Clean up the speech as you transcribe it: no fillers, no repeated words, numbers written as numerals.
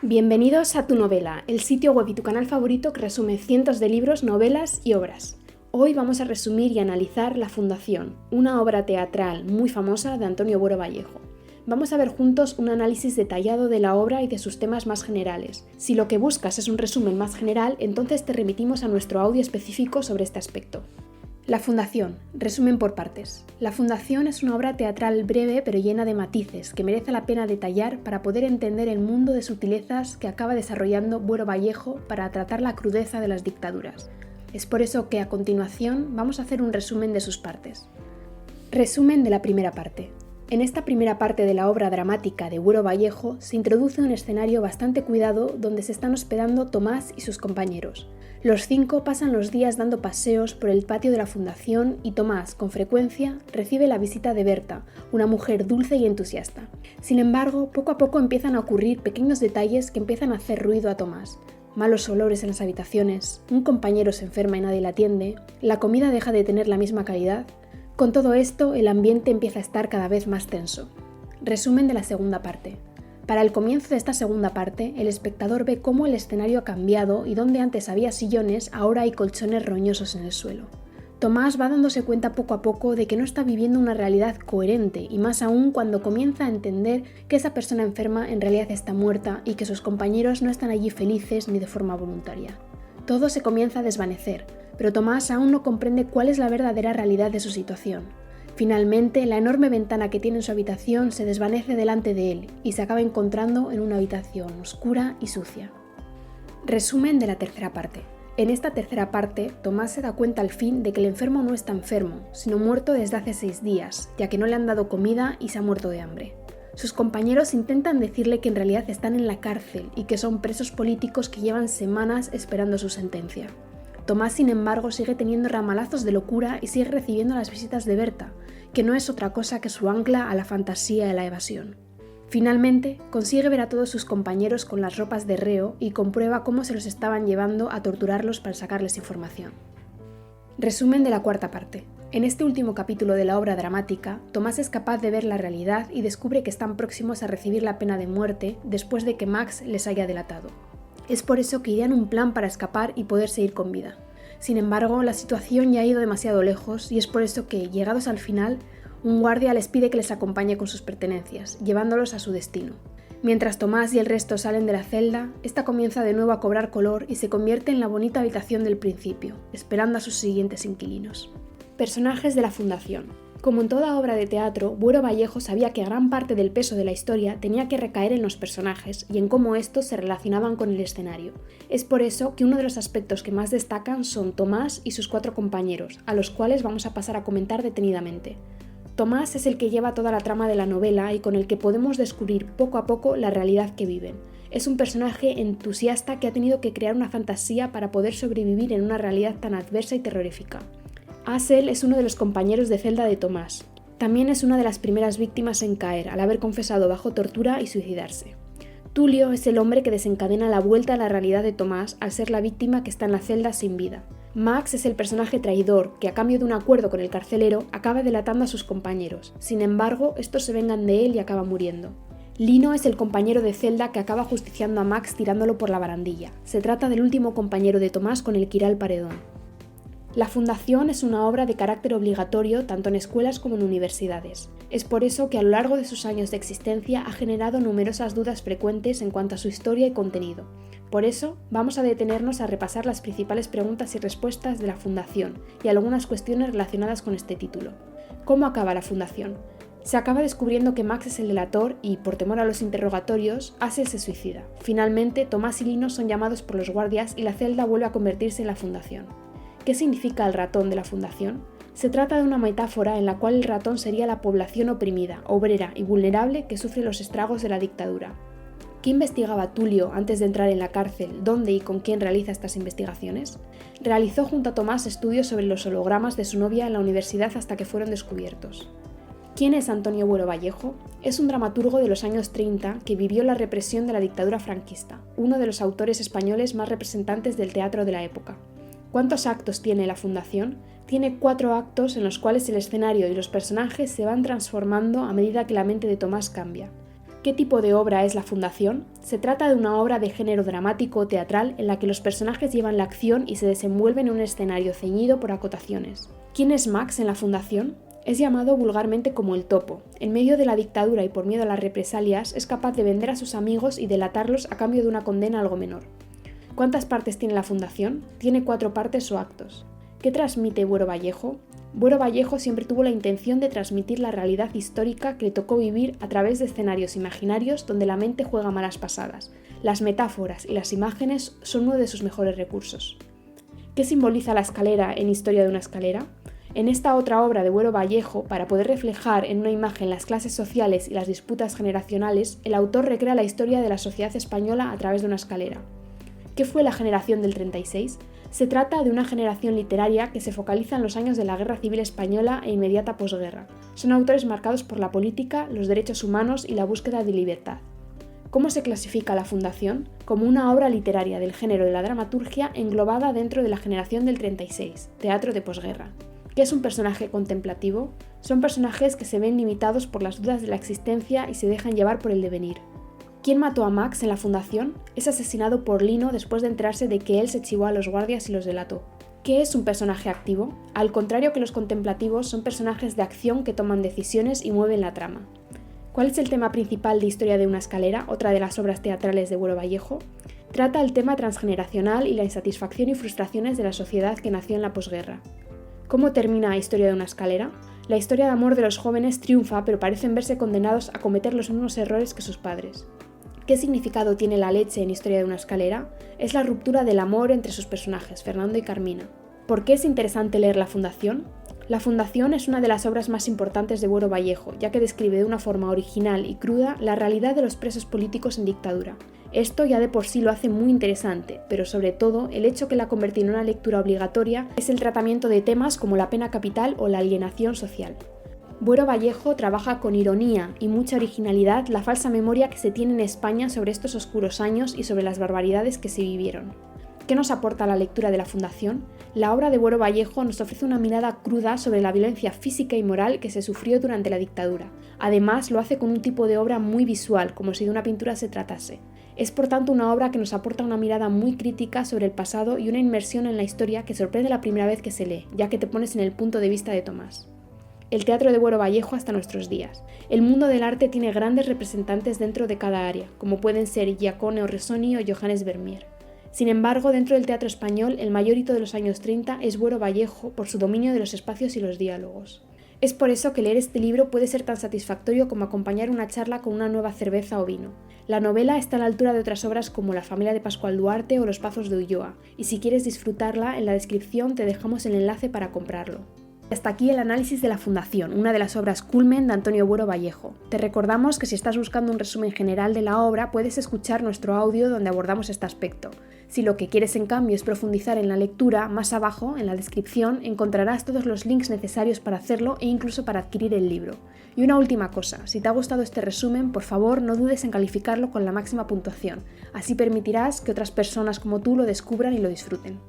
Bienvenidos a Tu Novela, el sitio web y tu canal favorito que resume cientos de libros, novelas y obras. Hoy vamos a resumir y analizar La Fundación, una obra teatral muy famosa de Antonio Buero Vallejo. Vamos a ver juntos un análisis detallado de la obra y de sus temas más generales. Si lo que buscas es un resumen más general, entonces te remitimos a nuestro audio específico sobre este aspecto. La Fundación, resumen por partes. La Fundación es una obra teatral breve pero llena de matices que merece la pena detallar para poder entender el mundo de sutilezas que acaba desarrollando Buero Vallejo para tratar la crudeza de las dictaduras. Es por eso que a continuación vamos a hacer un resumen de sus partes. Resumen de la primera parte. En esta primera parte de la obra dramática de Buero Vallejo se introduce un escenario bastante cuidado donde se están hospedando Tomás y sus compañeros. Los 5 pasan los días dando paseos por el patio de la Fundación y Tomás, con frecuencia, recibe la visita de Berta, una mujer dulce y entusiasta. Sin embargo, poco a poco empiezan a ocurrir pequeños detalles que empiezan a hacer ruido a Tomás. Malos olores en las habitaciones, un compañero se enferma y nadie la atiende, la comida deja de tener la misma calidad. Con todo esto, el ambiente empieza a estar cada vez más tenso. Resumen de la segunda parte. Para el comienzo de esta segunda parte, el espectador ve cómo el escenario ha cambiado y donde antes había sillones, ahora hay colchones roñosos en el suelo. Tomás va dándose cuenta poco a poco de que no está viviendo una realidad coherente y más aún cuando comienza a entender que esa persona enferma en realidad está muerta y que sus compañeros no están allí felices ni de forma voluntaria. Todo se comienza a desvanecer, pero Tomás aún no comprende cuál es la verdadera realidad de su situación. Finalmente, la enorme ventana que tiene en su habitación se desvanece delante de él y se acaba encontrando en una habitación oscura y sucia. Resumen de la tercera parte. En esta tercera parte, Tomás se da cuenta al fin de que el enfermo no está enfermo, sino muerto desde hace 6 días, ya que no le han dado comida y se ha muerto de hambre. Sus compañeros intentan decirle que en realidad están en la cárcel y que son presos políticos que llevan semanas esperando su sentencia. Tomás, sin embargo, sigue teniendo ramalazos de locura y sigue recibiendo las visitas de Berta, que no es otra cosa que su ancla a la fantasía y la evasión. Finalmente, consigue ver a todos sus compañeros con las ropas de reo y comprueba cómo se los estaban llevando a torturarlos para sacarles información. Resumen de la cuarta parte. En este último capítulo de la obra dramática, Tomás es capaz de ver la realidad y descubre que están próximos a recibir la pena de muerte después de que Max les haya delatado. Es por eso que idean un plan para escapar y poder seguir con vida. Sin embargo, la situación ya ha ido demasiado lejos y es por eso que, llegados al final, un guardia les pide que les acompañe con sus pertenencias, llevándolos a su destino. Mientras Tomás y el resto salen de la celda, esta comienza de nuevo a cobrar color y se convierte en la bonita habitación del principio, esperando a sus siguientes inquilinos. Personajes de la Fundación. Como en toda obra de teatro, Buero Vallejo sabía que gran parte del peso de la historia tenía que recaer en los personajes y en cómo estos se relacionaban con el escenario. Es por eso que uno de los aspectos que más destacan son Tomás y sus 4 compañeros, a los cuales vamos a pasar a comentar detenidamente. Tomás es el que lleva toda la trama de la novela y con el que podemos descubrir poco a poco la realidad que viven. Es un personaje entusiasta que ha tenido que crear una fantasía para poder sobrevivir en una realidad tan adversa y terrorífica. Asel es uno de los compañeros de celda de Tomás. También es una de las primeras víctimas en caer, al haber confesado bajo tortura y suicidarse. Tulio es el hombre que desencadena la vuelta a la realidad de Tomás al ser la víctima que está en la celda sin vida. Max es el personaje traidor que, a cambio de un acuerdo con el carcelero, acaba delatando a sus compañeros. Sin embargo, estos se vengan de él y acaba muriendo. Lino es el compañero de celda que acaba justiciando a Max tirándolo por la barandilla. Se trata del último compañero de Tomás con el que irá al paredón. La Fundación es una obra de carácter obligatorio tanto en escuelas como en universidades. Es por eso que a lo largo de sus años de existencia ha generado numerosas dudas frecuentes en cuanto a su historia y contenido. Por eso, vamos a detenernos a repasar las principales preguntas y respuestas de la Fundación y algunas cuestiones relacionadas con este título. ¿Cómo acaba la Fundación? Se acaba descubriendo que Max es el delator y, por temor a los interrogatorios, Asel se suicida. Finalmente, Tomás y Lino son llamados por los guardias y la celda vuelve a convertirse en la Fundación. ¿Qué significa el ratón de la Fundación? Se trata de una metáfora en la cual el ratón sería la población oprimida, obrera y vulnerable que sufre los estragos de la dictadura. ¿Qué investigaba Tulio antes de entrar en la cárcel? ¿Dónde y con quién realiza estas investigaciones? Realizó junto a Tomás estudios sobre los hologramas de su novia en la universidad hasta que fueron descubiertos. ¿Quién es Antonio Buero Vallejo? Es un dramaturgo de los años 30 que vivió la represión de la dictadura franquista, uno de los autores españoles más representantes del teatro de la época. ¿Cuántos actos tiene la Fundación? Tiene 4 actos en los cuales el escenario y los personajes se van transformando a medida que la mente de Tomás cambia. ¿Qué tipo de obra es La Fundación? Se trata de una obra de género dramático o teatral en la que los personajes llevan la acción y se desenvuelven en un escenario ceñido por acotaciones. ¿Quién es Max en La Fundación? Es llamado vulgarmente como el Topo. En medio de la dictadura y por miedo a las represalias, es capaz de vender a sus amigos y delatarlos a cambio de una condena algo menor. ¿Cuántas partes tiene La Fundación? Tiene 4 partes o actos. ¿Qué transmite Buero Vallejo? Buero Vallejo siempre tuvo la intención de transmitir la realidad histórica que le tocó vivir a través de escenarios imaginarios donde la mente juega malas pasadas. Las metáforas y las imágenes son uno de sus mejores recursos. ¿Qué simboliza la escalera en Historia de una escalera? En esta otra obra de Buero Vallejo, para poder reflejar en una imagen las clases sociales y las disputas generacionales, el autor recrea la historia de la sociedad española a través de una escalera. ¿Qué fue la generación del 36? Se trata de una generación literaria que se focaliza en los años de la Guerra Civil Española e inmediata posguerra. Son autores marcados por la política, los derechos humanos y la búsqueda de libertad. ¿Cómo se clasifica La Fundación? Como una obra literaria del género de la dramaturgia englobada dentro de la generación del 36, teatro de posguerra. ¿Qué es un personaje contemplativo? Son personajes que se ven limitados por las dudas de la existencia y se dejan llevar por el devenir. ¿Quién mató a Max en La Fundación? Es asesinado por Lino después de enterarse de que él se chivó a los guardias y los delató. ¿Qué es un personaje activo? Al contrario que los contemplativos, son personajes de acción que toman decisiones y mueven la trama. ¿Cuál es el tema principal de Historia de una escalera, otra de las obras teatrales de Buero Vallejo? Trata el tema transgeneracional y la insatisfacción y frustraciones de la sociedad que nació en la posguerra. ¿Cómo termina Historia de una escalera? La historia de amor de los jóvenes triunfa, pero parecen verse condenados a cometer los mismos errores que sus padres. ¿Qué significado tiene la leche en Historia de una escalera? Es la ruptura del amor entre sus personajes, Fernando y Carmina. ¿Por qué es interesante leer La Fundación? La Fundación es una de las obras más importantes de Buero Vallejo, ya que describe de una forma original y cruda la realidad de los presos políticos en dictadura. Esto ya de por sí lo hace muy interesante, pero sobre todo el hecho que la convierte en una lectura obligatoria es el tratamiento de temas como la pena capital o la alienación social. Buero Vallejo trabaja con ironía y mucha originalidad la falsa memoria que se tiene en España sobre estos oscuros años y sobre las barbaridades que se vivieron. ¿Qué nos aporta la lectura de La Fundación? La obra de Buero Vallejo nos ofrece una mirada cruda sobre la violencia física y moral que se sufrió durante la dictadura. Además, lo hace con un tipo de obra muy visual, como si de una pintura se tratase. Es por tanto una obra que nos aporta una mirada muy crítica sobre el pasado y una inmersión en la historia que sorprende la primera vez que se lee, ya que te pones en el punto de vista de Tomás. El teatro de Buero Vallejo hasta nuestros días. El mundo del arte tiene grandes representantes dentro de cada área, como pueden ser Giacone Orresoni o Johannes Vermeer. Sin embargo, dentro del teatro español, el mayor hito de los años 30 es Buero Vallejo por su dominio de los espacios y los diálogos. Es por eso que leer este libro puede ser tan satisfactorio como acompañar una charla con una nueva cerveza o vino. La novela está a la altura de otras obras como La familia de Pascual Duarte o Los Pazos de Ulloa, y si quieres disfrutarla, en la descripción te dejamos el enlace para comprarlo. Hasta aquí el análisis de La Fundación, una de las obras culmen de Antonio Buero Vallejo. Te recordamos que si estás buscando un resumen general de la obra, puedes escuchar nuestro audio donde abordamos este aspecto. Si lo que quieres en cambio es profundizar en la lectura, más abajo, en la descripción, encontrarás todos los links necesarios para hacerlo e incluso para adquirir el libro. Y una última cosa, si te ha gustado este resumen, por favor no dudes en calificarlo con la máxima puntuación. Así permitirás que otras personas como tú lo descubran y lo disfruten.